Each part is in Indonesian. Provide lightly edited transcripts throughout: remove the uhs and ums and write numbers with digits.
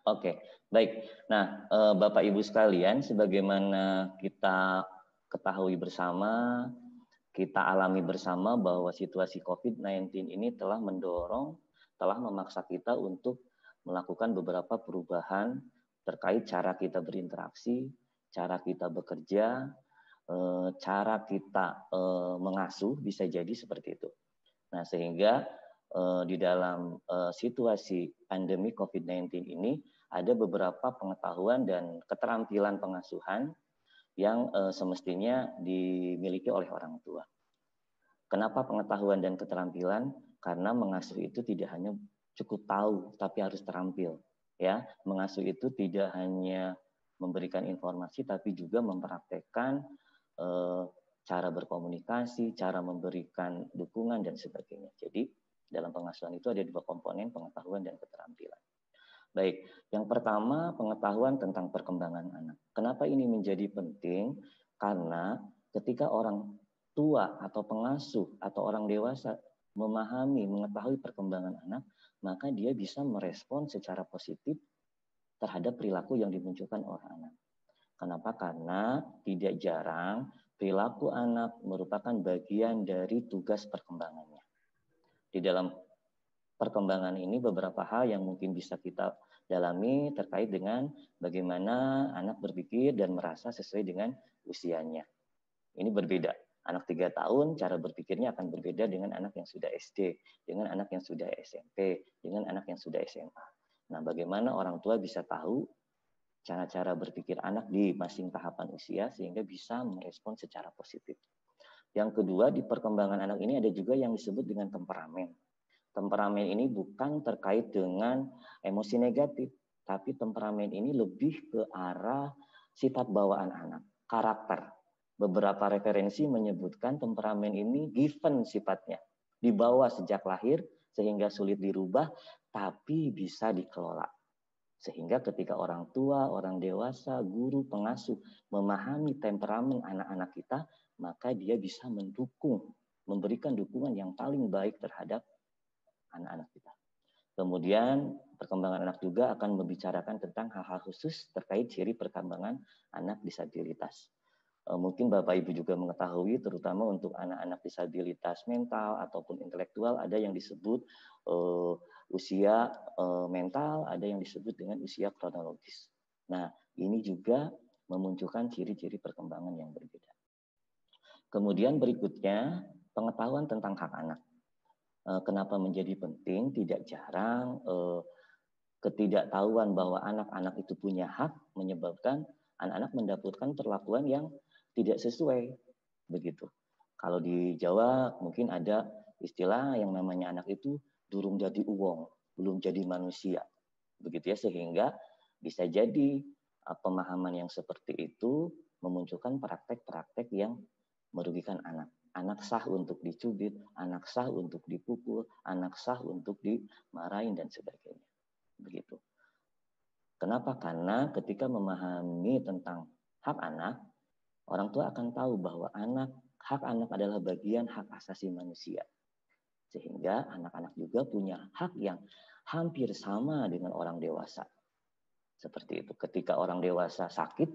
Oke, baik. Nah, Bapak Ibu sekalian, sebagaimana kita ketahui bersama, kita alami bersama bahwa situasi COVID-19 ini telah memaksa kita untuk melakukan beberapa perubahan terkait cara kita berinteraksi, cara kita bekerja, cara kita mengasuh, bisa jadi seperti itu. Nah, sehingga di dalam situasi pandemi COVID-19 ini ada beberapa pengetahuan dan keterampilan pengasuhan yang semestinya dimiliki oleh orang tua. Kenapa pengetahuan dan keterampilan? Karena mengasuh itu tidak hanya cukup tahu, tapi harus terampil. Ya, mengasuh itu tidak hanya memberikan informasi, tapi juga mempraktekkan cara berkomunikasi, cara memberikan dukungan dan sebagainya. Jadi dalam pengasuhan itu ada dua komponen, pengetahuan dan keterampilan. Baik, yang pertama pengetahuan tentang perkembangan anak. Kenapa ini menjadi penting? Karena ketika orang tua atau pengasuh atau orang dewasa memahami, mengetahui perkembangan anak, maka dia bisa merespon secara positif terhadap perilaku yang dimunculkan oleh anak. Kenapa? Karena tidak jarang perilaku anak merupakan bagian dari tugas perkembangannya. Di dalam perkembangan ini beberapa hal yang mungkin bisa kita dalami terkait dengan bagaimana anak berpikir dan merasa sesuai dengan usianya. Ini berbeda. Anak 3 tahun cara berpikirnya akan berbeda dengan anak yang sudah SD, dengan anak yang sudah SMP, dengan anak yang sudah SMA. Nah, bagaimana orang tua bisa tahu cara-cara berpikir anak di masing tahapan usia sehingga bisa merespon secara positif. Yang kedua, di perkembangan anak ini ada juga yang disebut dengan temperamen. Temperamen ini bukan terkait dengan emosi negatif, tapi temperamen ini lebih ke arah sifat bawaan anak, karakter. Beberapa referensi menyebutkan temperamen ini given sifatnya, dibawa sejak lahir sehingga sulit dirubah, tapi bisa dikelola. Sehingga ketika orang tua, orang dewasa, guru, pengasuh memahami temperamen anak-anak kita, maka dia bisa mendukung, memberikan dukungan yang paling baik terhadap anak-anak kita. Kemudian perkembangan anak juga akan membicarakan tentang hal-hal khusus terkait ciri perkembangan anak disabilitas. Mungkin Bapak Ibu juga mengetahui terutama untuk anak-anak disabilitas mental ataupun intelektual ada yang disebut usia mental, ada yang disebut dengan usia kronologis. Nah, ini juga memunculkan ciri-ciri perkembangan yang berbeda. Kemudian berikutnya pengetahuan tentang hak anak. Kenapa menjadi penting? Tidak jarang ketidaktahuan bahwa anak-anak itu punya hak menyebabkan anak-anak mendapatkan perlakuan yang tidak sesuai, begitu. Kalau di Jawa mungkin ada istilah yang namanya anak itu durung jadi uwong, belum jadi manusia, begitu ya, sehingga bisa jadi pemahaman yang seperti itu memunculkan praktek-praktek yang merugikan anak. Anak sah untuk dicubit, anak sah untuk dipukul, anak sah untuk dimarahin dan sebagainya, begitu. Kenapa? Karena ketika memahami tentang hak anak, orang tua akan tahu bahwa hak anak adalah bagian hak asasi manusia. Sehingga anak-anak juga punya hak yang hampir sama dengan orang dewasa. Seperti itu. Ketika orang dewasa sakit,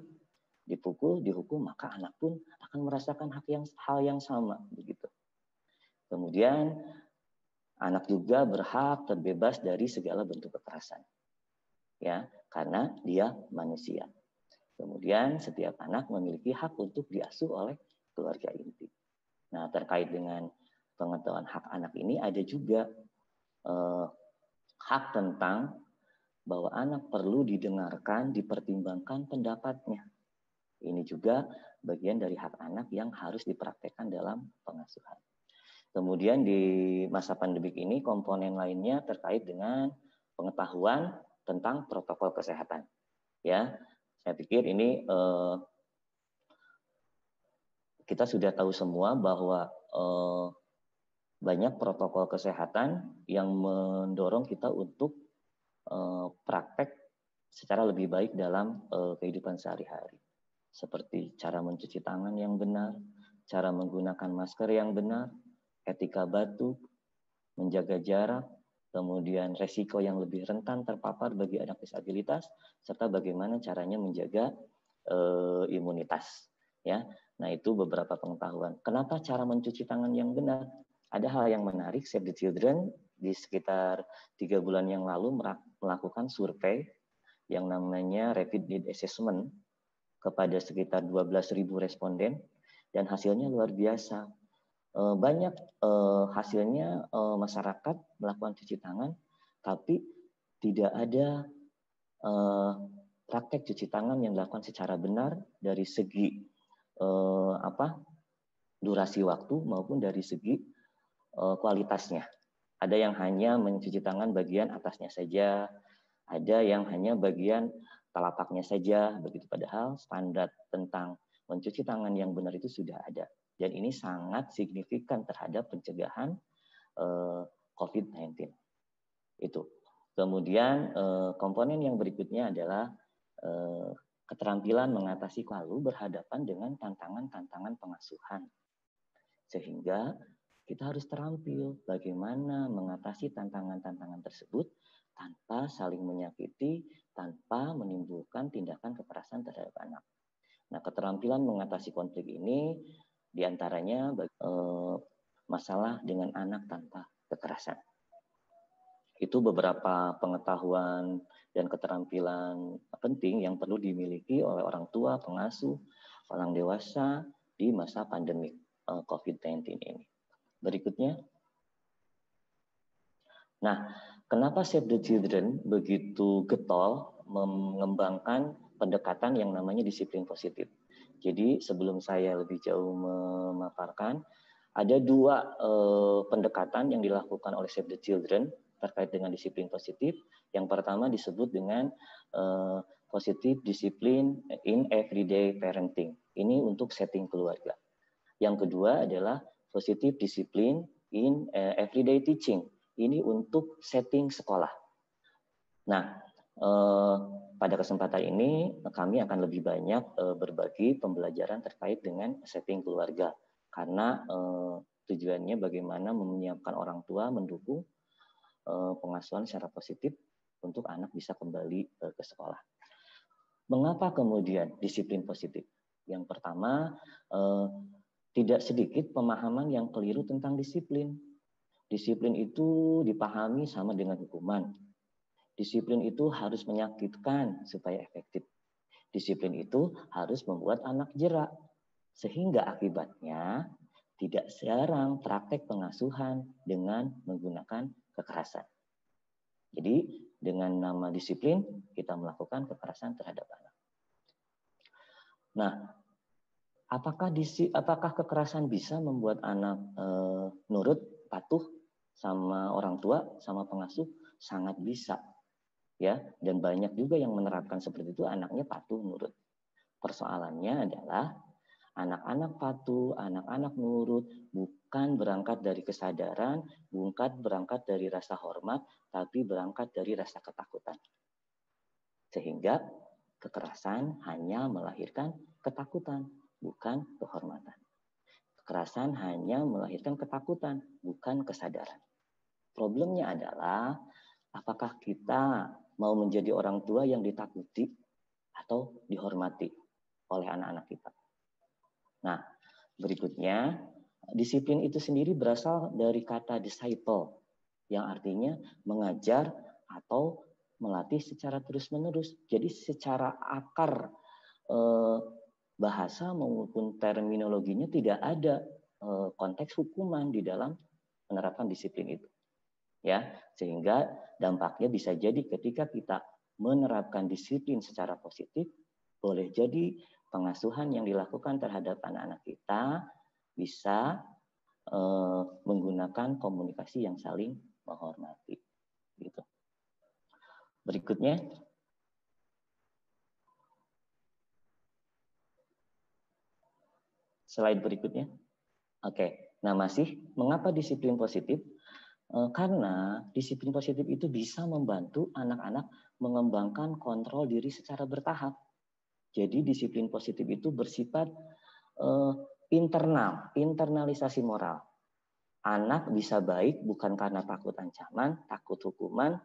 dipukul, dihukum, maka anak pun akan merasakan hal yang sama. Begitu. Kemudian anak juga berhak terbebas dari segala bentuk kekerasan. Ya, karena dia manusia. Kemudian setiap anak memiliki hak untuk diasuh oleh keluarga inti. Nah, terkait dengan pengetahuan hak anak ini ada juga hak tentang bahwa anak perlu didengarkan, dipertimbangkan pendapatnya. Ini juga bagian dari hak anak yang harus dipraktekkan dalam pengasuhan. Kemudian di masa pandemik ini komponen lainnya terkait dengan pengetahuan tentang protokol kesehatan. Ya, saya pikir ini kita sudah tahu semua bahwa banyak protokol kesehatan yang mendorong kita untuk praktek secara lebih baik dalam kehidupan sehari-hari. Seperti cara mencuci tangan yang benar, cara menggunakan masker yang benar, etika batuk, menjaga jarak, kemudian resiko yang lebih rentan terpapar bagi anak disabilitas, serta bagaimana caranya menjaga imunitas. Ya, nah itu beberapa pengetahuan. Kenapa cara mencuci tangan yang benar? Ada hal yang menarik. Save the Children di sekitar 3 bulan yang lalu melakukan survei yang namanya Rapid Need Assessment kepada sekitar 12.000 responden, dan hasilnya luar biasa. Banyak hasilnya masyarakat melakukan cuci tangan, tapi tidak ada praktek cuci tangan yang dilakukan secara benar dari segi durasi waktu maupun dari segi kualitasnya. Ada yang hanya mencuci tangan bagian atasnya saja, ada yang hanya bagian telapaknya saja, begitu. Padahal standar tentang mencuci tangan yang benar itu sudah ada. Dan ini sangat signifikan terhadap pencegahan COVID-19. Itu. Kemudian komponen yang berikutnya adalah keterampilan mengatasi kalau berhadapan dengan tantangan-tantangan pengasuhan. Sehingga kita harus terampil bagaimana mengatasi tantangan-tantangan tersebut tanpa saling menyakiti, tanpa menimbulkan tindakan kekerasan terhadap anak. Nah, keterampilan mengatasi konflik ini diantaranya masalah dengan anak tanpa kekerasan. Itu beberapa pengetahuan dan keterampilan penting yang perlu dimiliki oleh orang tua, pengasuh, orang dewasa di masa pandemi COVID-19 ini. Berikutnya. Nah, kenapa Save the Children begitu getol mengembangkan pendekatan yang namanya disiplin positif? Jadi sebelum saya lebih jauh memaparkan, ada 2 pendekatan yang dilakukan oleh Save the Children terkait dengan disiplin positif. Yang pertama disebut dengan positive discipline in everyday parenting. Ini untuk setting keluarga. Yang kedua adalah positive discipline in everyday teaching. Ini untuk setting sekolah. Nah, pada kesempatan ini kami akan lebih banyak berbagi pembelajaran terkait dengan setting keluarga. Karena tujuannya bagaimana menyiapkan orang tua mendukung pengasuhan secara positif untuk anak bisa kembali ke sekolah. Mengapa kemudian disiplin positif? Yang pertama, tidak sedikit pemahaman yang keliru tentang disiplin. Disiplin itu dipahami sama dengan hukuman. Disiplin itu harus menyakitkan supaya efektif. Disiplin itu harus membuat anak jerak. Sehingga akibatnya tidak jarang praktek pengasuhan dengan menggunakan kekerasan. Jadi dengan nama disiplin kita melakukan kekerasan terhadap anak. Nah, apakah kekerasan bisa membuat anak nurut, patuh sama orang tua, sama pengasuh? Sangat bisa. Ya, dan banyak juga yang menerapkan seperti itu, anaknya patuh, nurut. Persoalannya adalah anak-anak patuh, anak-anak nurut bukan berangkat dari kesadaran, bukan berangkat dari rasa hormat, tapi berangkat dari rasa ketakutan. Sehingga kekerasan hanya melahirkan ketakutan, bukan kehormatan. Kekerasan hanya melahirkan ketakutan, bukan kesadaran. Problemnya adalah apakah kita mau menjadi orang tua yang ditakuti atau dihormati oleh anak-anak kita. Nah, berikutnya, disiplin itu sendiri berasal dari kata disciple, yang artinya mengajar atau melatih secara terus-menerus. Jadi secara akar bahasa maupun terminologinya tidak ada konteks hukuman di dalam menerapkan disiplin itu. Ya, sehingga dampaknya bisa jadi ketika kita menerapkan disiplin secara positif, boleh jadi pengasuhan yang dilakukan terhadap anak-anak kita bisa menggunakan komunikasi yang saling menghormati. Gitu. Berikutnya. Slide berikutnya. Oke, nah mengapa disiplin positif? Karena disiplin positif itu bisa membantu anak-anak mengembangkan kontrol diri secara bertahap. Jadi disiplin positif itu bersifat internalisasi moral. Anak bisa baik bukan karena takut ancaman, takut hukuman,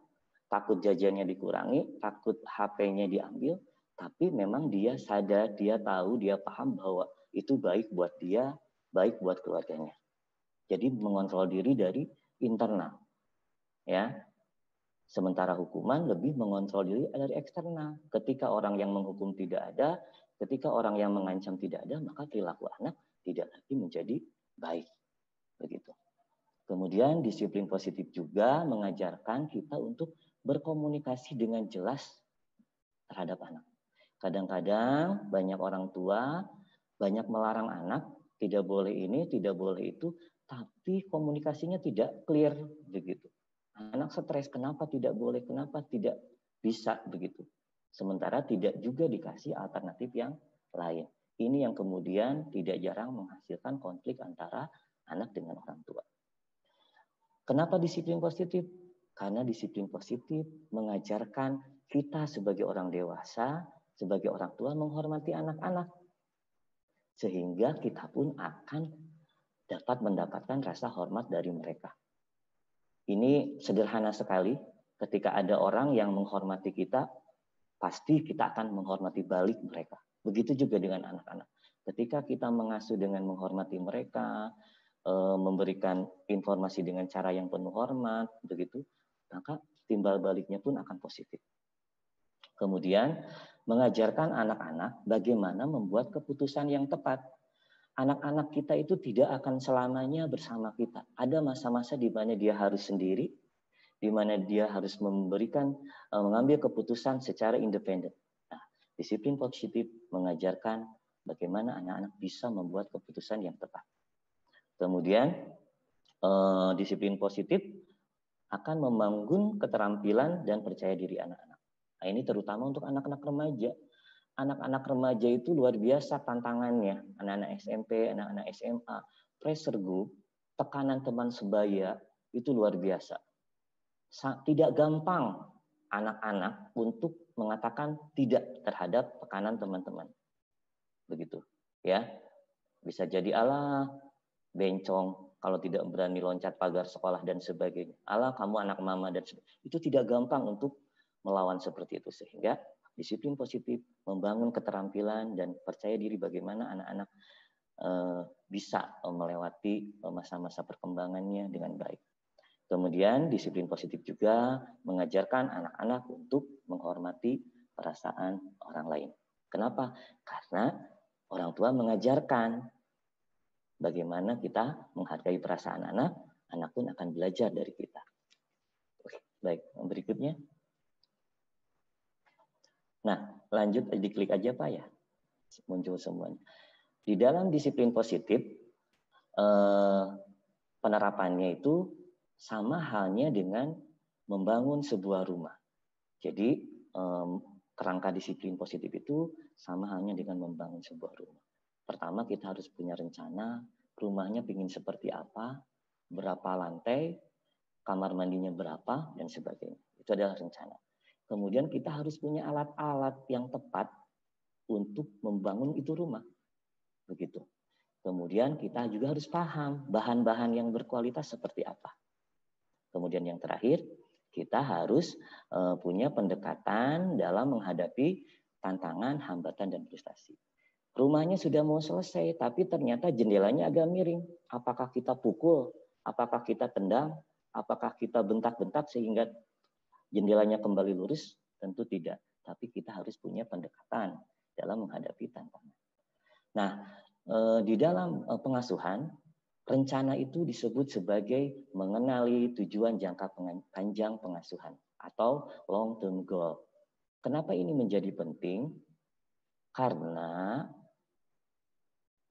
takut jajannya dikurangi, takut HP-nya diambil, tapi memang dia sadar, dia tahu, dia paham bahwa itu baik buat dia, baik buat keluarganya. Jadi mengontrol diri dari internal, ya. Sementara hukuman lebih mengontrol diri dari eksternal. Ketika orang yang menghukum tidak ada, ketika orang yang mengancam tidak ada, maka perilaku anak tidak lagi menjadi baik. Begitu. Kemudian disiplin positif juga mengajarkan kita untuk berkomunikasi dengan jelas terhadap anak. Kadang-kadang banyak orang tua banyak melarang anak, tidak boleh ini, tidak boleh itu, tapi komunikasinya tidak clear begitu. Anak stres, kenapa tidak boleh, kenapa tidak bisa begitu. Sementara tidak juga dikasih alternatif yang lain. Ini yang kemudian tidak jarang menghasilkan konflik antara anak dengan orang tua. Kenapa disiplin positif? Karena disiplin positif mengajarkan kita sebagai orang dewasa, sebagai orang tua menghormati anak-anak. Sehingga kita pun akan dapat mendapatkan rasa hormat dari mereka. Ini sederhana sekali. Ketika ada orang yang menghormati kita, pasti kita akan menghormati balik mereka. Begitu juga dengan anak-anak. Ketika kita mengasuh dengan menghormati mereka, memberikan informasi dengan cara yang penuh hormat, begitu, maka timbal baliknya pun akan positif. Kemudian mengajarkan anak-anak bagaimana membuat keputusan yang tepat. Anak-anak kita itu tidak akan selamanya bersama kita. Ada masa-masa di mana dia harus sendiri, di mana dia harus mengambil keputusan secara independen. Nah, disiplin positif mengajarkan bagaimana anak-anak bisa membuat keputusan yang tepat. Kemudian disiplin positif akan membangun keterampilan dan percaya diri anak-anak. Nah, ini terutama untuk anak-anak remaja. Anak-anak remaja itu luar biasa tantangannya. Anak-anak SMP, anak-anak SMA, pressure group, tekanan teman sebaya itu luar biasa. Tidak gampang anak-anak untuk mengatakan tidak terhadap tekanan teman-teman. Begitu, ya. Bisa jadi alah bencong kalau tidak berani loncat pagar sekolah dan sebagainya. Alah kamu anak mama dan sebagainya. Itu tidak gampang untuk melawan seperti itu, sehingga disiplin positif membangun keterampilan dan percaya diri bagaimana anak-anak bisa melewati masa-masa perkembangannya dengan baik. Kemudian disiplin positif juga mengajarkan anak-anak untuk menghormati perasaan orang lain. Kenapa? Karena orang tua mengajarkan bagaimana kita menghargai perasaan anak, anak pun akan belajar dari kita. Baik, berikutnya. Nah, lanjut diklik aja Pak ya. Muncul semuanya. Di dalam disiplin positif, penerapannya itu sama halnya dengan membangun sebuah rumah. Jadi, kerangka disiplin positif itu sama halnya dengan membangun sebuah rumah. Pertama, kita harus punya rencana, rumahnya ingin seperti apa, berapa lantai, kamar mandinya berapa, dan sebagainya. Itu adalah rencana. Kemudian kita harus punya alat-alat yang tepat untuk membangun itu rumah. Begitu. Kemudian kita juga harus paham bahan-bahan yang berkualitas seperti apa. Kemudian yang terakhir, kita harus punya pendekatan dalam menghadapi tantangan, hambatan, dan frustasi. Rumahnya sudah mau selesai, tapi ternyata jendelanya agak miring. Apakah kita pukul? Apakah kita tendang? Apakah kita bentak-bentak sehingga jendelanya kembali lurus? Tentu tidak. Tapi kita harus punya pendekatan dalam menghadapi tantangan. Nah, di dalam pengasuhan, rencana itu disebut sebagai mengenali tujuan jangka panjang pengasuhan atau long term goal. Kenapa ini menjadi penting? Karena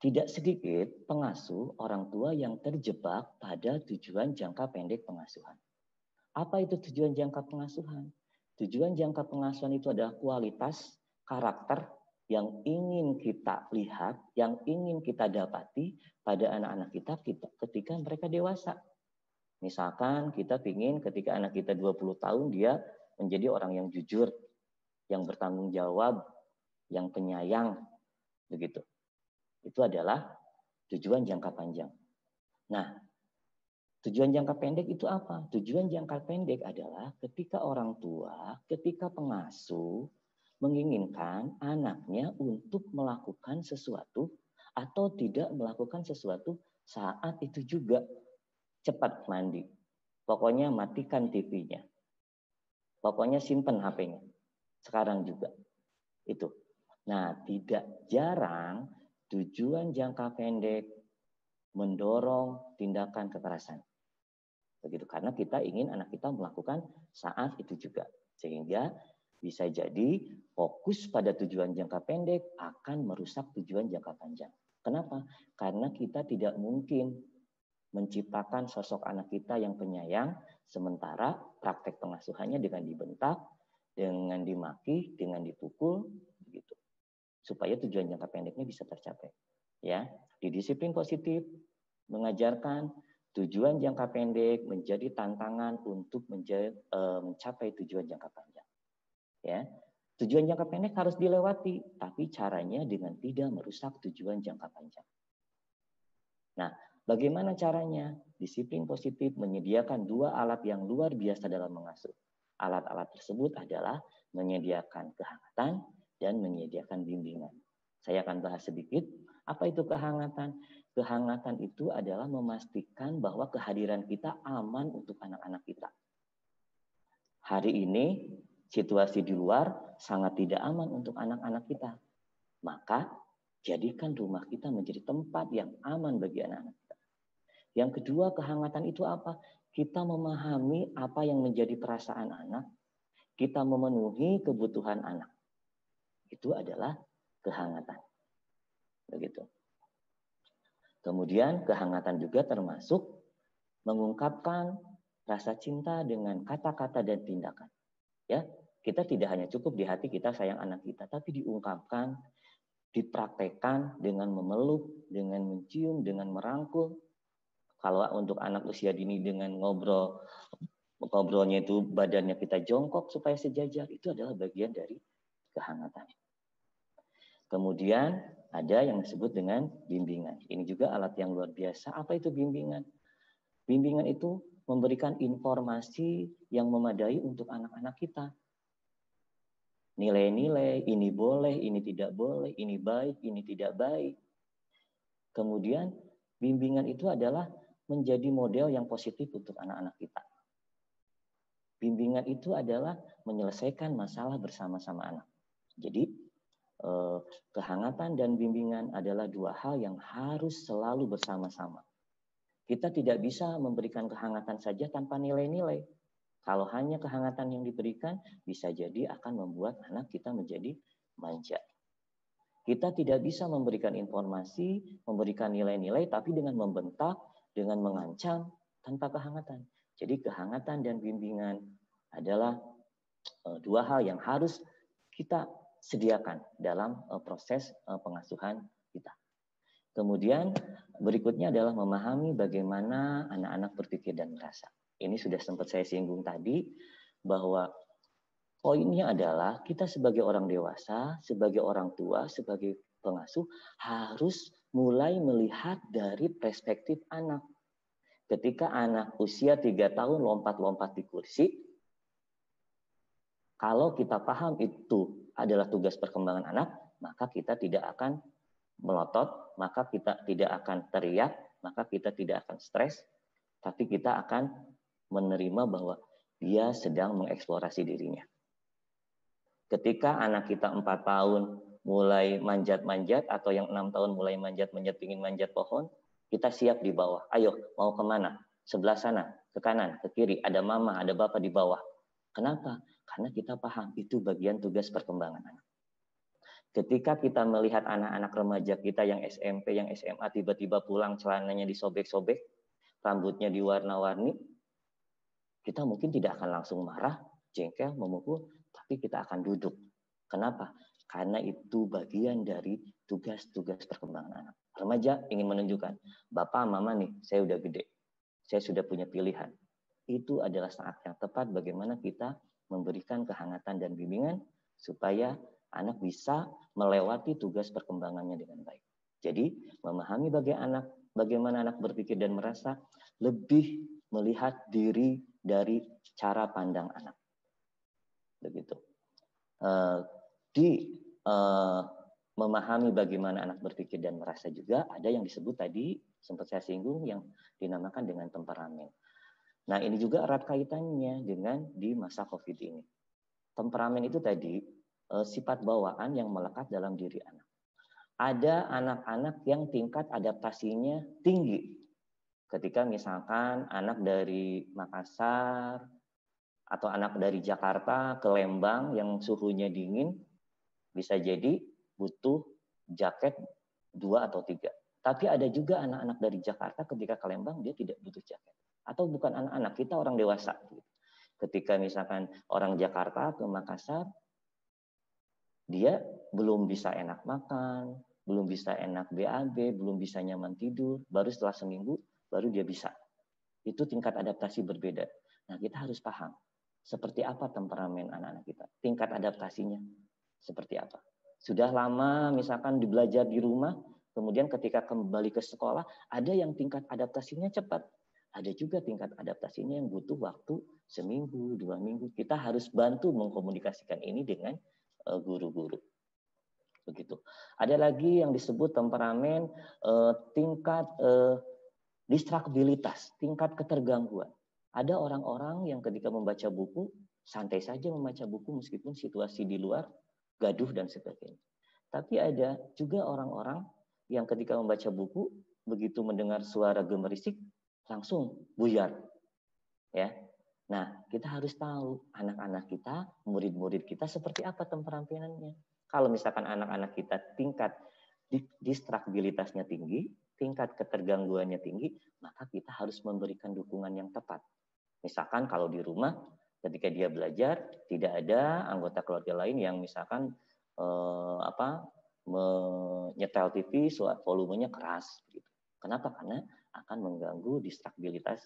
tidak sedikit pengasuh orang tua yang terjebak pada tujuan jangka pendek pengasuhan. Apa itu tujuan jangka pengasuhan? Tujuan jangka pengasuhan itu adalah kualitas karakter yang ingin kita lihat, yang ingin kita dapati pada anak-anak kita ketika mereka dewasa. Misalkan kita ingin ketika anak kita 20 tahun dia menjadi orang yang jujur, yang bertanggung jawab, yang penyayang, begitu. Itu adalah tujuan jangka panjang. Nah, Tujuan jangka pendek itu apa? Tujuan jangka pendek adalah ketika orang tua, ketika pengasuh menginginkan anaknya untuk melakukan sesuatu atau tidak melakukan sesuatu saat itu juga. Cepat mandi. Pokoknya matikan TV-nya. Pokoknya simpen HP-nya. Sekarang juga. Itu. Nah, tidak jarang tujuan jangka pendek mendorong tindakan kekerasan. Begitu, karena kita ingin anak kita melakukan saat itu juga. Sehingga bisa jadi fokus pada tujuan jangka pendek akan merusak tujuan jangka panjang. Kenapa? Karena kita tidak mungkin menciptakan sosok anak kita yang penyayang, sementara praktek pengasuhannya dengan dibentak, dengan dimaki, dengan dipukul, begitu. Supaya tujuan jangka pendeknya bisa tercapai. Ya, di disiplin positif mengajarkan tujuan jangka pendek menjadi tantangan untuk mencapai tujuan jangka panjang. Ya, tujuan jangka pendek harus dilewati, tapi caranya dengan tidak merusak tujuan jangka panjang. Nah, bagaimana caranya? Disiplin positif menyediakan dua alat yang luar biasa dalam mengasuh. Alat-alat tersebut adalah menyediakan kehangatan dan menyediakan bimbingan. Saya akan bahas sedikit. Apa itu kehangatan? Kehangatan itu adalah memastikan bahwa kehadiran kita aman untuk anak-anak kita. Hari ini, situasi di luar sangat tidak aman untuk anak-anak kita. Maka, jadikan rumah kita menjadi tempat yang aman bagi anak-anak kita. Yang kedua, kehangatan itu apa? Kita memahami apa yang menjadi perasaan anak, kita memenuhi kebutuhan anak. Itu adalah kehangatan. Begitu. Kemudian kehangatan juga termasuk mengungkapkan rasa cinta dengan kata-kata dan tindakan. Ya, kita tidak hanya cukup di hati kita sayang anak kita, tapi diungkapkan, dipraktekkan dengan memeluk, dengan mencium, dengan merangkul. Kalau untuk anak usia dini dengan ngobrolnya itu badannya kita jongkok supaya sejajar, itu adalah bagian dari kehangatan. Kemudian ada yang disebut dengan bimbingan. Ini juga alat yang luar biasa. Apa itu bimbingan? Bimbingan itu memberikan informasi yang memadai untuk anak-anak kita. Nilai-nilai, ini boleh, ini tidak boleh, ini baik, ini tidak baik. Kemudian bimbingan itu adalah menjadi model yang positif untuk anak-anak kita. Bimbingan itu adalah menyelesaikan masalah bersama-sama anak. Jadi kehangatan dan bimbingan adalah dua hal yang harus selalu bersama-sama. Kita tidak bisa memberikan kehangatan saja tanpa nilai-nilai. Kalau hanya kehangatan yang diberikan, bisa jadi akan membuat anak kita menjadi manja. Kita tidak bisa memberikan informasi, memberikan nilai-nilai, tapi dengan membentak, dengan mengancam, tanpa kehangatan. Jadi kehangatan dan bimbingan adalah dua hal yang harus kita sediakan dalam proses pengasuhan kita. Kemudian berikutnya adalah memahami bagaimana anak-anak berpikir dan merasa. Ini sudah sempat saya singgung tadi, bahwa poinnya adalah kita sebagai orang dewasa, sebagai orang tua, sebagai pengasuh harus mulai melihat dari perspektif anak. Ketika anak usia 3 tahun lompat-lompat di kursi, kalau kita paham itu adalah tugas perkembangan anak, maka kita tidak akan melotot, maka kita tidak akan teriak, maka kita tidak akan stres, tapi kita akan menerima bahwa dia sedang mengeksplorasi dirinya. Ketika anak kita 4 tahun mulai manjat-manjat, atau yang 6 tahun mulai manjat-manjat, ingin manjat pohon, kita siap di bawah. Ayo, mau kemana? Sebelah sana, ke kanan, ke kiri, ada mama, ada bapak di bawah. Kenapa? Karena kita paham itu bagian tugas perkembangan anak. Ketika kita melihat anak-anak remaja kita yang SMP, yang SMA tiba-tiba pulang celananya disobek-sobek, rambutnya diwarna-warni, kita mungkin tidak akan langsung marah, jengkel, memukul, tapi kita akan duduk. Kenapa? Karena itu bagian dari tugas-tugas perkembangan anak. Remaja ingin menunjukkan, Bapak, Mama nih, saya udah gede, saya sudah punya pilihan. Itu adalah saat yang tepat bagaimana kita memberikan kehangatan dan bimbingan supaya anak bisa melewati tugas perkembangannya dengan baik. Jadi memahami bagaimana anak berpikir dan merasa, lebih melihat diri dari cara pandang anak. Begitu. Di memahami bagaimana anak berpikir dan merasa juga ada yang disebut tadi, sempat saya singgung, yang dinamakan dengan temperamen. Nah, ini juga erat kaitannya dengan di masa COVID ini. Temperamen itu tadi sifat bawaan yang melekat dalam diri anak. Ada anak-anak yang tingkat adaptasinya tinggi. Ketika misalkan anak dari Makassar atau anak dari Jakarta ke Lembang yang suhunya dingin, bisa jadi butuh jaket 2 atau 3. Tapi ada juga anak-anak dari Jakarta ketika ke Lembang dia tidak butuh jaket. Atau bukan anak-anak, kita orang dewasa. Ketika misalkan orang Jakarta ke Makassar, dia belum bisa enak makan, belum bisa enak BAB, belum bisa nyaman tidur, baru setelah seminggu baru dia bisa. Itu tingkat adaptasi berbeda. Nah, kita harus paham seperti apa temperamen anak-anak kita, tingkat adaptasinya seperti apa. Sudah lama misalkan belajar di rumah, kemudian ketika kembali ke sekolah, ada yang tingkat adaptasinya cepat, ada juga tingkat adaptasinya yang butuh waktu seminggu, 2 minggu. Kita harus bantu mengkomunikasikan ini dengan guru-guru. Begitu. Ada lagi yang disebut temperamen tingkat distraksibilitas, tingkat ketergangguan. Ada orang-orang yang ketika membaca buku santai saja membaca buku meskipun situasi di luar gaduh dan sebagainya. Tapi ada juga orang-orang yang ketika membaca buku begitu mendengar suara gemerisik langsung buyar. Ya. Nah, kita harus tahu anak-anak kita, murid-murid kita seperti apa temperamennya. Kalau misalkan anak-anak kita tingkat distraksibilitasnya tinggi, tingkat ketergangguannya tinggi, maka kita harus memberikan dukungan yang tepat. Misalkan kalau di rumah, ketika dia belajar, tidak ada anggota keluarga lain yang misalkan menyetel TV, volumenya keras. Gitu. Kenapa? Karena akan mengganggu distraksibilitas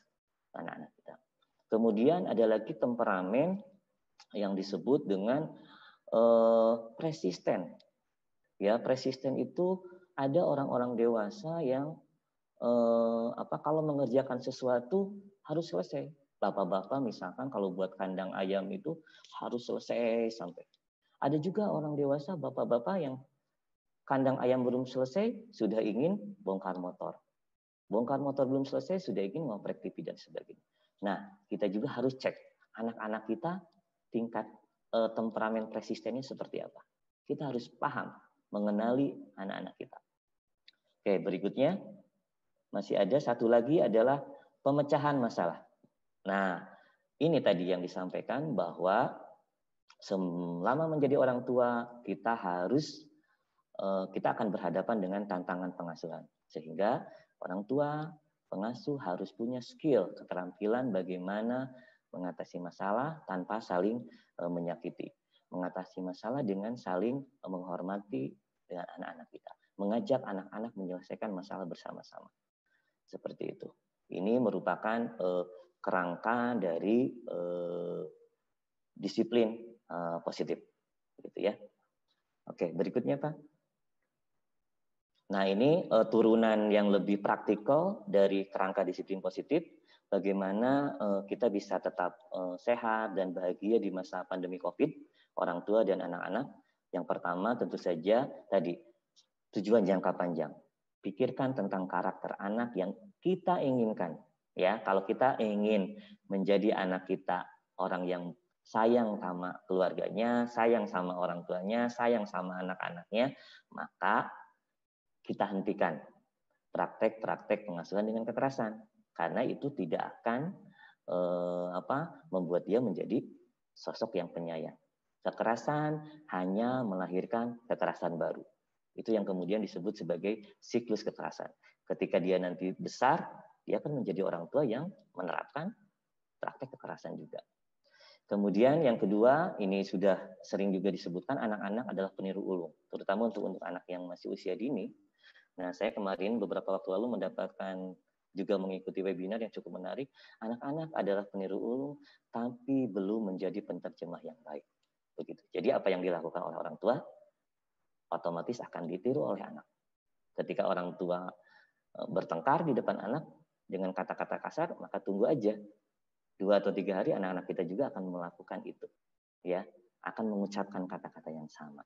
anak-anak kita. Kemudian ada lagi temperamen yang disebut dengan persisten. Ya, persisten itu ada orang-orang dewasa yang kalau mengerjakan sesuatu harus selesai. Bapak-bapak misalkan kalau buat kandang ayam itu harus selesai sampai. Ada juga orang dewasa, bapak-bapak yang kandang ayam belum selesai sudah ingin bongkar motor. Bongkar motor belum selesai sudah ingin ngoprek TV dan sebagainya. Nah, kita juga harus cek anak-anak kita tingkat temperamen persistennya seperti apa. Kita harus paham mengenali anak-anak kita. Oke, berikutnya masih ada satu lagi adalah pemecahan masalah. Nah, ini tadi yang disampaikan bahwa selama menjadi orang tua kita akan berhadapan dengan tantangan pengasuhan. Sehingga orang tua, pengasuh harus punya skill, keterampilan bagaimana mengatasi masalah tanpa saling menyakiti. Mengatasi masalah dengan saling menghormati dengan anak-anak kita. Mengajak anak-anak menyelesaikan masalah bersama-sama. Seperti itu. Ini merupakan kerangka dari disiplin positif. Gitu ya. Oke, berikutnya Pak. Nah, ini turunan yang lebih praktikal dari kerangka disiplin positif, bagaimana kita bisa tetap sehat dan bahagia di masa pandemi COVID, orang tua dan anak-anak. Yang pertama tentu saja tadi, tujuan jangka panjang. Pikirkan tentang karakter anak yang kita inginkan. Ya, kalau kita ingin menjadi anak kita orang yang sayang sama keluarganya, sayang sama orang tuanya, sayang sama anak-anaknya, maka kita hentikan praktek-praktek pengasuhan dengan kekerasan, karena itu tidak akan membuat dia menjadi sosok yang penyayang. Kekerasan hanya melahirkan kekerasan baru. Itu yang kemudian disebut sebagai siklus kekerasan. Ketika dia nanti besar, dia akan menjadi orang tua yang menerapkan praktek kekerasan juga. Kemudian yang kedua, ini sudah sering juga disebutkan, anak-anak adalah peniru ulung, terutama untuk anak yang masih usia dini. Nah, saya kemarin beberapa waktu lalu mendapatkan juga mengikuti webinar yang cukup menarik. Anak-anak adalah peniru ulung, tapi belum menjadi penerjemah yang baik. Begitu. Jadi apa yang dilakukan oleh orang tua, otomatis akan ditiru oleh anak. Ketika orang tua bertengkar di depan anak dengan kata-kata kasar, maka tunggu aja 2 atau 3 hari anak-anak kita juga akan melakukan itu, ya, akan mengucapkan kata-kata yang sama.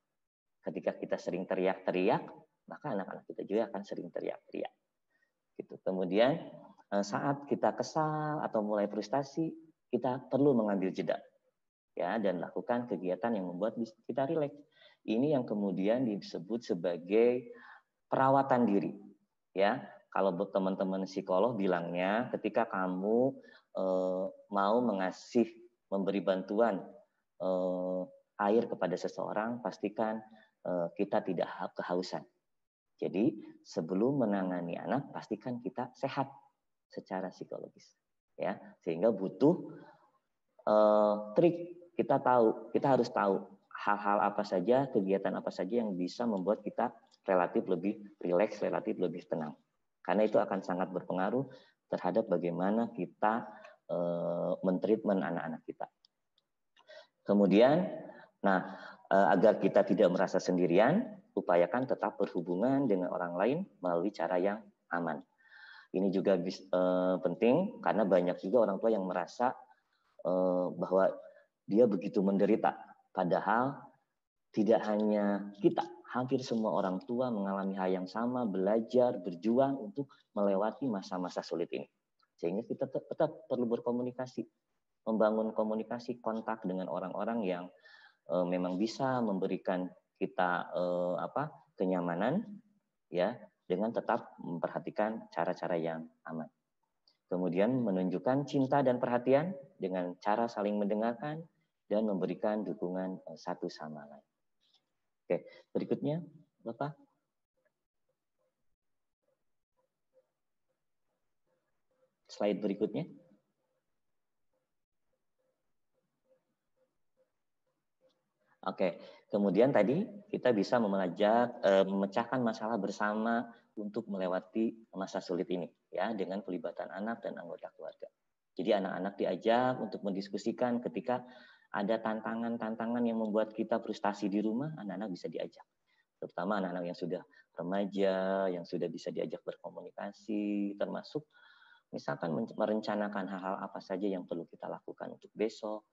Ketika kita sering teriak-teriak, maka anak-anak kita juga akan sering teriak-teriak. Gitu. Kemudian saat kita kesal atau mulai frustasi, kita perlu mengambil jeda, ya, dan lakukan kegiatan yang membuat kita rileks. Ini yang kemudian disebut sebagai perawatan diri, ya. Kalau teman-teman psikolog bilangnya, ketika kamu mau memberi bantuan air kepada seseorang, pastikan kita tidak kehausan. Jadi sebelum menangani anak, pastikan kita sehat secara psikologis, ya. Sehingga butuh trik. Kita harus tahu hal-hal apa saja, kegiatan apa saja yang bisa membuat kita relatif lebih rileks, relatif lebih tenang. Karena itu akan sangat berpengaruh terhadap bagaimana kita mentreatment anak-anak kita. Kemudian, agar kita tidak merasa sendirian, upayakan tetap berhubungan dengan orang lain melalui cara yang aman. Ini juga penting karena banyak juga orang tua yang merasa bahwa dia begitu menderita. Padahal tidak hanya kita, hampir semua orang tua mengalami hal yang sama, belajar, berjuang untuk melewati masa-masa sulit ini. Sehingga kita tetap perlu berkomunikasi, membangun komunikasi, kontak dengan orang-orang yang memang bisa memberikan kita kenyamanan, ya, dengan tetap memperhatikan cara-cara yang aman. Kemudian menunjukkan cinta dan perhatian dengan cara saling mendengarkan dan memberikan dukungan satu sama lain. Oke, berikutnya, Bapak. Slide berikutnya. Oke, kemudian tadi kita bisa memecahkan masalah bersama untuk melewati masa sulit ini, ya, dengan pelibatan anak dan anggota keluarga. Jadi anak-anak diajak untuk mendiskusikan ketika ada tantangan-tantangan yang membuat kita frustasi di rumah, anak-anak bisa diajak. Terutama anak-anak yang sudah remaja, yang sudah bisa diajak berkomunikasi, termasuk misalkan merencanakan hal-hal apa saja yang perlu kita lakukan untuk besok,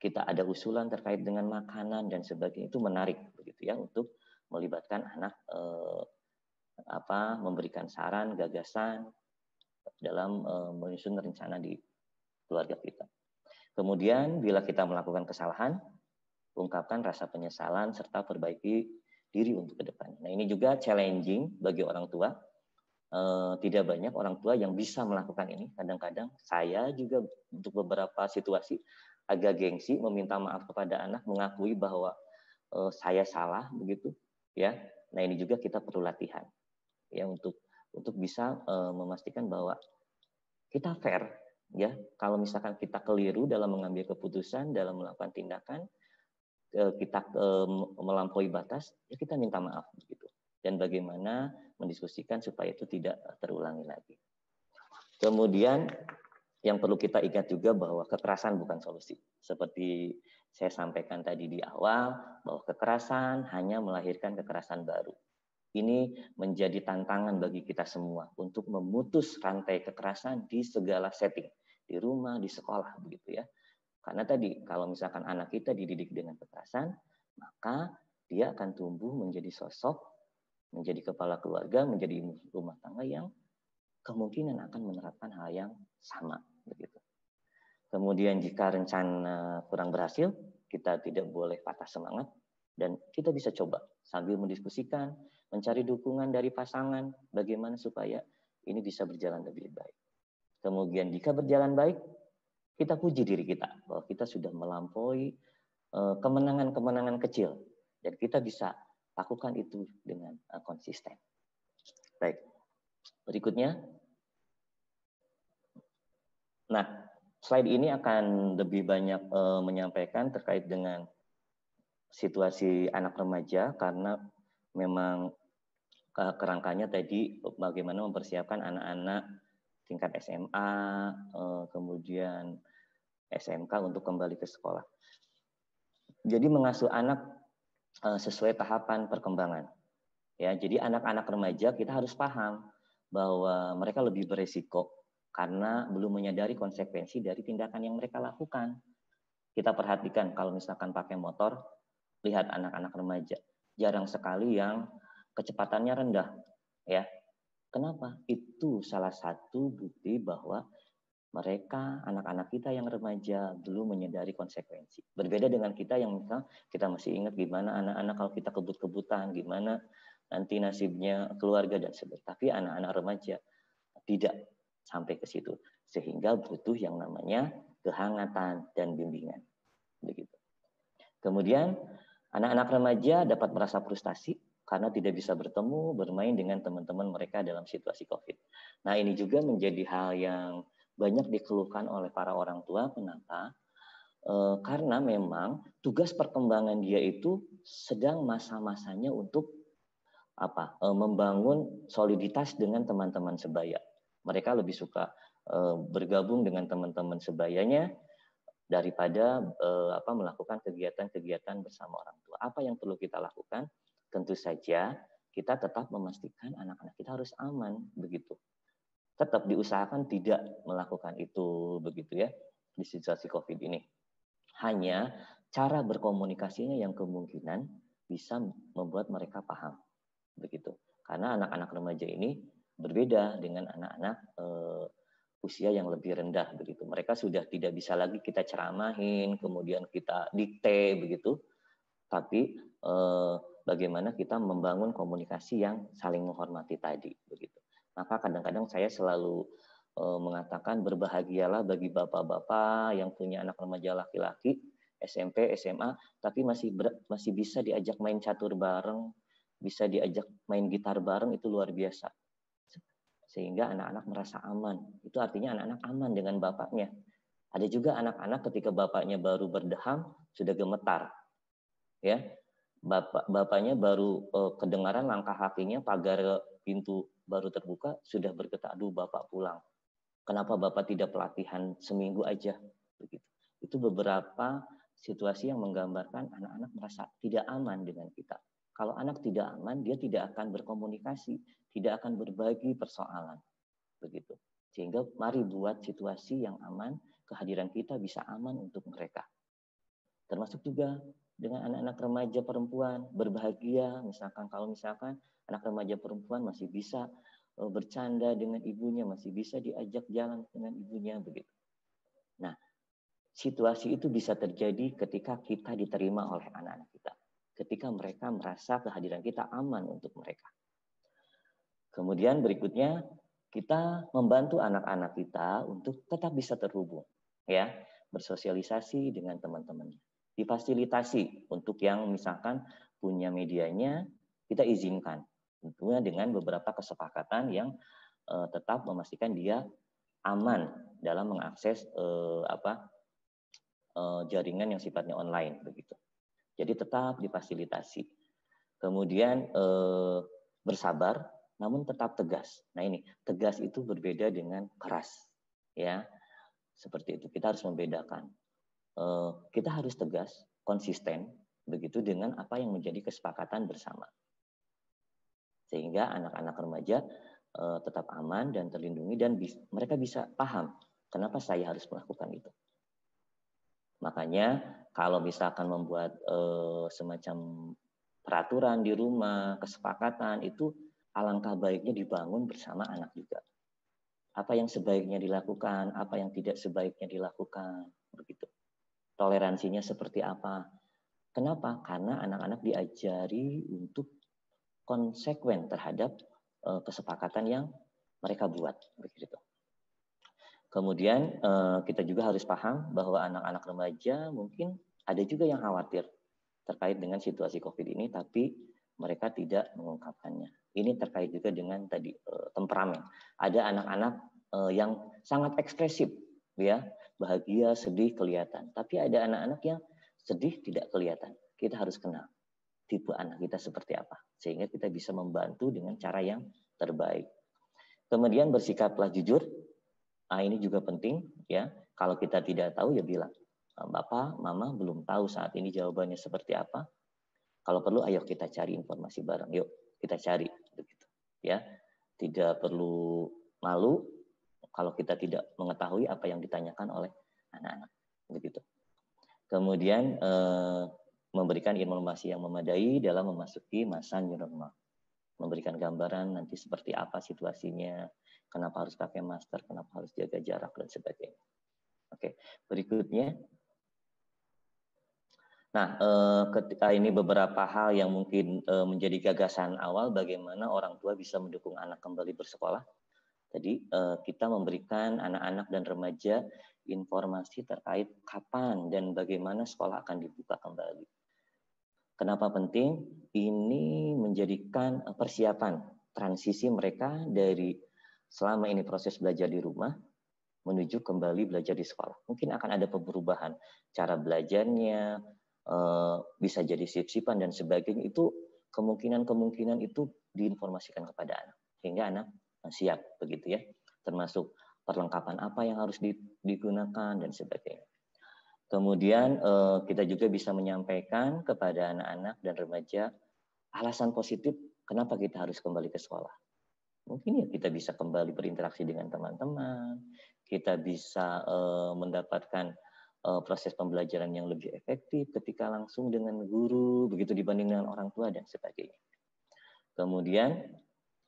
kita ada usulan terkait dengan makanan dan sebagainya, itu menarik begitu ya untuk melibatkan anak memberikan saran, gagasan dalam menyusun rencana di keluarga kita. Kemudian bila kita melakukan kesalahan, ungkapkan rasa penyesalan serta perbaiki diri untuk ke depan. Nah, ini juga challenging bagi orang tua. Tidak banyak orang tua yang bisa melakukan ini. Kadang-kadang saya juga untuk beberapa situasi agak gengsi meminta maaf kepada anak, mengakui bahwa saya salah begitu, ya. Nah, ini juga kita perlu latihan, ya, untuk bisa memastikan bahwa kita fair, ya. Kalau misalkan kita keliru dalam mengambil keputusan, dalam melakukan tindakan, kita melampaui batas, ya kita minta maaf begitu. Dan bagaimana mendiskusikan supaya itu tidak terulangi lagi. Kemudian yang perlu kita ingat juga bahwa kekerasan bukan solusi. Seperti saya sampaikan tadi di awal, bahwa kekerasan hanya melahirkan kekerasan baru. Ini menjadi tantangan bagi kita semua untuk memutus rantai kekerasan di segala setting, di rumah, di sekolah, begitu ya. Karena tadi kalau misalkan anak kita dididik dengan kekerasan, maka dia akan tumbuh menjadi sosok, menjadi kepala keluarga, menjadi rumah tangga yang kemungkinan akan menerapkan hal yang sama, begitu. Kemudian jika rencana kurang berhasil, kita tidak boleh patah semangat dan kita bisa coba sambil mendiskusikan, mencari dukungan dari pasangan, bagaimana supaya ini bisa berjalan lebih baik. Kemudian jika berjalan baik, kita puji diri kita bahwa kita sudah melampaui kemenangan-kemenangan kecil dan kita bisa lakukan itu dengan konsisten. Baik, berikutnya. Nah, slide ini akan lebih banyak menyampaikan terkait dengan situasi anak remaja karena memang kerangkanya tadi bagaimana mempersiapkan anak-anak tingkat SMA, kemudian SMK untuk kembali ke sekolah. Jadi mengasuh anak sesuai tahapan perkembangan. Ya, jadi anak-anak remaja kita harus paham bahwa mereka lebih beresiko karena belum menyadari konsekuensi dari tindakan yang mereka lakukan. Kita perhatikan kalau misalkan pakai motor, lihat anak-anak remaja, jarang sekali yang kecepatannya rendah, ya. Kenapa? Itu salah satu bukti bahwa mereka, anak-anak kita yang remaja, belum menyadari konsekuensi. Berbeda dengan kita yang misal kita masih ingat gimana anak-anak kalau kita kebut-kebutan, gimana nanti nasibnya keluarga dan sebagainya. Tapi anak-anak remaja tidak sampai ke situ. Sehingga butuh yang namanya kehangatan dan bimbingan. Begitu. Kemudian anak-anak remaja dapat merasa frustasi karena tidak bisa bertemu, bermain dengan teman-teman mereka dalam situasi COVID. Nah, ini juga menjadi hal yang banyak dikeluhkan oleh para orang tua. Kenapa? Karena memang tugas perkembangan dia itu sedang masa-masanya untuk membangun soliditas dengan teman-teman sebaya. Mereka lebih suka bergabung dengan teman-teman sebayanya daripada melakukan kegiatan-kegiatan bersama orang tua. Apa yang perlu kita lakukan? Tentu saja kita tetap memastikan anak-anak kita harus aman, begitu. Tetap diusahakan tidak melakukan itu, begitu ya, di situasi COVID ini. Hanya cara berkomunikasinya yang kemungkinan bisa membuat mereka paham, begitu. Karena anak-anak remaja ini berbeda dengan anak-anak usia yang lebih rendah, begitu. Mereka sudah tidak bisa lagi kita ceramahin, kemudian kita dikte, begitu. Tapi bagaimana kita membangun komunikasi yang saling menghormati tadi, begitu. Maka kadang-kadang saya selalu mengatakan berbahagialah bagi bapak-bapak yang punya anak remaja laki-laki SMP, SMA, tapi masih bisa diajak main catur bareng, bisa diajak main gitar bareng, itu luar biasa. Sehingga anak-anak merasa aman. Itu artinya anak-anak aman dengan bapaknya. Ada juga anak-anak ketika bapaknya baru berdeham sudah gemetar, ya. Bapaknya baru kedengaran langkah kakinya, pagar pintu baru terbuka sudah bergetar, aduh bapak pulang. Kenapa bapak tidak pelatihan seminggu aja? Begitu. Itu beberapa situasi yang menggambarkan anak-anak merasa tidak aman dengan kita. Kalau anak tidak aman, dia tidak akan berkomunikasi, tidak akan berbagi persoalan. Begitu. Sehingga mari buat situasi yang aman, kehadiran kita bisa aman untuk mereka. Termasuk juga dengan anak-anak remaja perempuan, berbahagia, kalau misalkan anak remaja perempuan masih bisa bercanda dengan ibunya, masih bisa diajak jalan dengan ibunya, begitu. Nah, situasi itu bisa terjadi ketika kita diterima oleh anak-anak kita. Ketika mereka merasa kehadiran kita aman untuk mereka. Kemudian berikutnya, kita membantu anak-anak kita untuk tetap bisa terhubung, ya, bersosialisasi dengan teman-temannya. Difasilitasi untuk yang misalkan punya medianya, kita izinkan. Tentunya dengan beberapa kesepakatan yang tetap memastikan dia aman dalam mengakses jaringan yang sifatnya online, begitu. Jadi tetap difasilitasi. Kemudian bersabar, namun tetap tegas. Nah ini, tegas itu berbeda dengan keras, ya. Seperti itu, kita harus membedakan. Kita harus tegas, konsisten, begitu dengan apa yang menjadi kesepakatan bersama. Sehingga anak-anak remaja tetap aman dan terlindungi dan mereka bisa paham kenapa saya harus melakukan itu. Makanya kalau misalkan membuat semacam peraturan di rumah, kesepakatan itu alangkah baiknya dibangun bersama anak juga. Apa yang sebaiknya dilakukan, apa yang tidak sebaiknya dilakukan, begitu. Toleransinya seperti apa? Kenapa? Karena anak-anak diajari untuk konsekuen terhadap kesepakatan yang mereka buat, begitu. Kemudian kita juga harus paham bahwa anak-anak remaja mungkin ada juga yang khawatir terkait dengan situasi COVID ini, tapi mereka tidak mengungkapkannya. Ini terkait juga dengan tadi temperamen. Ada anak-anak yang sangat ekspresif, ya, bahagia, sedih kelihatan. Tapi ada anak-anak yang sedih tidak kelihatan. Kita harus kenal tipe anak kita seperti apa, sehingga kita bisa membantu dengan cara yang terbaik. Kemudian bersikaplah jujur. Nah, ini juga penting, ya. Kalau kita tidak tahu ya bilang, Bapak, Mama belum tahu saat ini jawabannya seperti apa. Kalau perlu ayo kita cari informasi bareng. Yuk kita cari begitu ya. Tidak perlu malu kalau kita tidak mengetahui apa yang ditanyakan oleh anak-anak begitu. Kemudian memberikan informasi yang memadai dalam memasuki masa new normal. Memberikan gambaran nanti seperti apa situasinya, kenapa harus pakai masker, kenapa harus jaga jarak dan sebagainya. Oke, berikutnya. Nah, ketika ini beberapa hal yang mungkin menjadi gagasan awal bagaimana orang tua bisa mendukung anak kembali bersekolah. Tadi kita memberikan anak-anak dan remaja informasi terkait kapan dan bagaimana sekolah akan dibuka kembali. Kenapa penting? Ini menjadikan persiapan transisi mereka dari selama ini proses belajar di rumah menuju kembali belajar di sekolah. Mungkin akan ada perubahan cara belajarnya, bisa jadi sip-sipan dan sebagainya. Itu kemungkinan itu diinformasikan kepada anak sehingga anak siap begitu ya, termasuk perlengkapan apa yang harus digunakan dan sebagainya. Kemudian kita juga bisa menyampaikan kepada anak-anak dan remaja alasan positif kenapa kita harus kembali ke sekolah. Mungkin ya kita bisa kembali berinteraksi dengan teman-teman, kita bisa mendapatkan proses pembelajaran yang lebih efektif ketika langsung dengan guru, begitu dibanding dengan orang tua dan sebagainya. Kemudian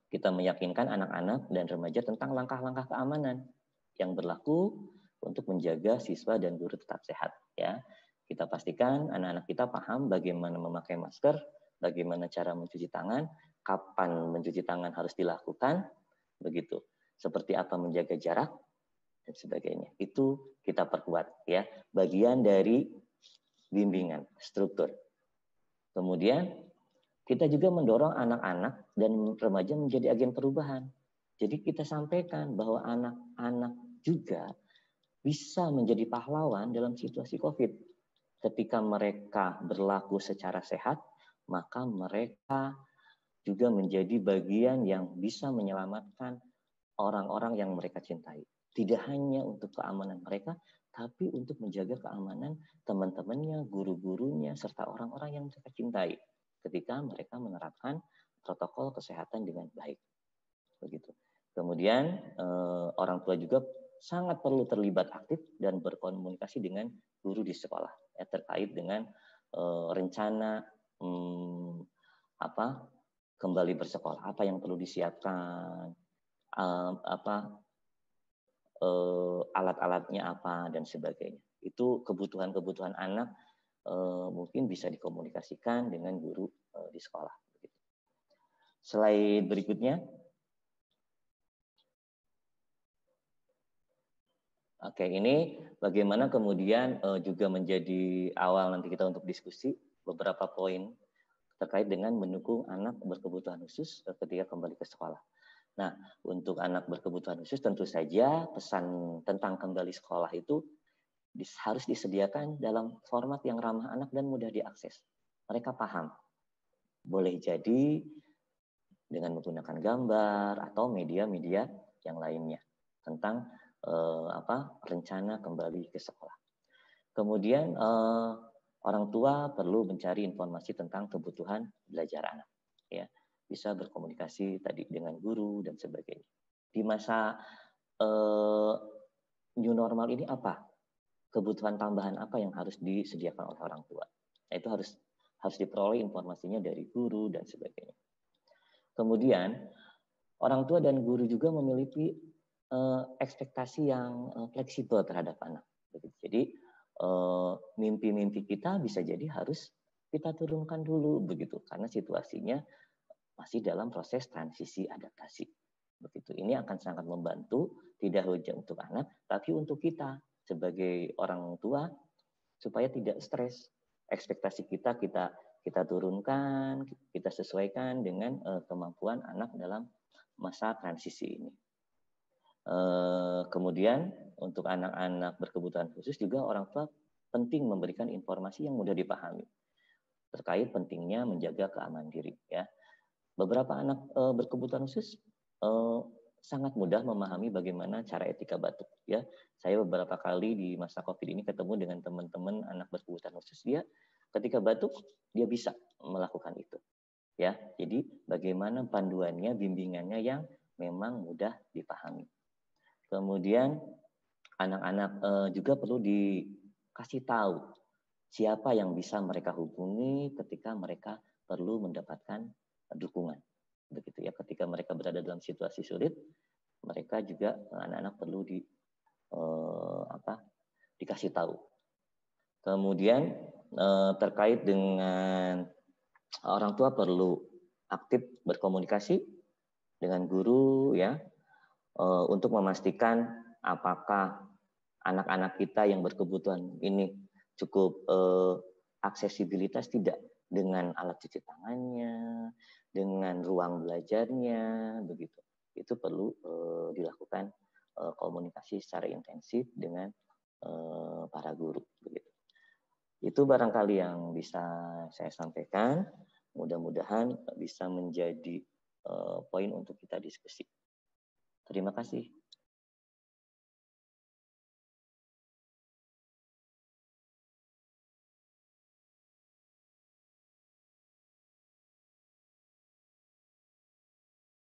kita meyakinkan anak-anak dan remaja tentang langkah-langkah keamanan yang berlaku untuk menjaga siswa dan guru tetap sehat. Ya, kita pastikan anak-anak kita paham bagaimana memakai masker, bagaimana cara mencuci tangan, kapan mencuci tangan harus dilakukan, begitu. Seperti apa menjaga jarak dan sebagainya. Itu kita perkuat ya, bagian dari bimbingan struktur. Kemudian kita juga mendorong anak-anak dan remaja menjadi agen perubahan. Jadi kita sampaikan bahwa anak-anak juga bisa menjadi pahlawan dalam situasi COVID. Ketika mereka berlaku secara sehat, maka mereka juga menjadi bagian yang bisa menyelamatkan orang-orang yang mereka cintai. Tidak hanya untuk keamanan mereka, tapi untuk menjaga keamanan teman-temannya, guru-gurunya, serta orang-orang yang mereka cintai ketika mereka menerapkan protokol kesehatan dengan baik. Begitu. Kemudian orang tua juga sangat perlu terlibat aktif dan berkomunikasi dengan guru di sekolah ya, terkait dengan rencana kembali bersekolah, apa yang perlu disiapkan, alat-alatnya apa dan sebagainya. Itu kebutuhan-kebutuhan anak mungkin bisa dikomunikasikan dengan guru di sekolah. Slide berikutnya. Oke, ini bagaimana kemudian juga menjadi awal nanti kita untuk diskusi beberapa poin terkait dengan mendukung anak berkebutuhan khusus ketika kembali ke sekolah. Nah, untuk anak berkebutuhan khusus tentu saja pesan tentang kembali sekolah itu harus disediakan dalam format yang ramah anak dan mudah diakses. Mereka paham. Boleh jadi dengan menggunakan gambar atau media-media yang lainnya tentang rencana kembali ke sekolah. Kemudian orang tua perlu mencari informasi tentang kebutuhan belajar anak, ya, bisa berkomunikasi tadi dengan guru dan sebagainya. Di masa new normal ini apa kebutuhan tambahan apa yang harus disediakan oleh orang tua? Nah, itu harus diperoleh informasinya dari guru dan sebagainya. Kemudian orang tua dan guru juga memiliki ekspektasi yang fleksibel terhadap anak. Jadi mimpi-mimpi kita bisa jadi harus kita turunkan dulu begitu karena situasinya masih dalam proses transisi adaptasi. Begitu. Ini akan sangat membantu tidak hanya untuk anak tapi untuk kita sebagai orang tua supaya tidak stres. Ekspektasi kita turunkan, kita sesuaikan dengan kemampuan anak dalam masa transisi ini. Kemudian untuk anak-anak berkebutuhan khusus juga orang tua penting memberikan informasi yang mudah dipahami terkait pentingnya menjaga keamanan diri. Ya, beberapa anak berkebutuhan khusus sangat mudah memahami bagaimana cara etika batuk. Ya, saya beberapa kali di masa COVID ini ketemu dengan teman-teman anak berkebutuhan khusus, dia ketika batuk dia bisa melakukan itu. ya. Jadi bagaimana panduannya, bimbingannya yang memang mudah dipahami. Kemudian anak-anak juga perlu dikasih tahu siapa yang bisa mereka hubungi ketika mereka perlu mendapatkan dukungan. Begitu ya, ketika mereka berada dalam situasi sulit, mereka juga anak-anak perlu dikasih tahu. Kemudian terkait dengan orang tua perlu aktif berkomunikasi dengan guru ya, untuk memastikan apakah anak-anak kita yang berkebutuhan ini cukup aksesibilitas tidak dengan alat cuci tangannya, dengan ruang belajarnya, begitu. Itu perlu dilakukan komunikasi secara intensif dengan para guru, begitu. Itu barangkali yang bisa saya sampaikan. Mudah-mudahan bisa menjadi poin untuk kita diskusi. Terima kasih.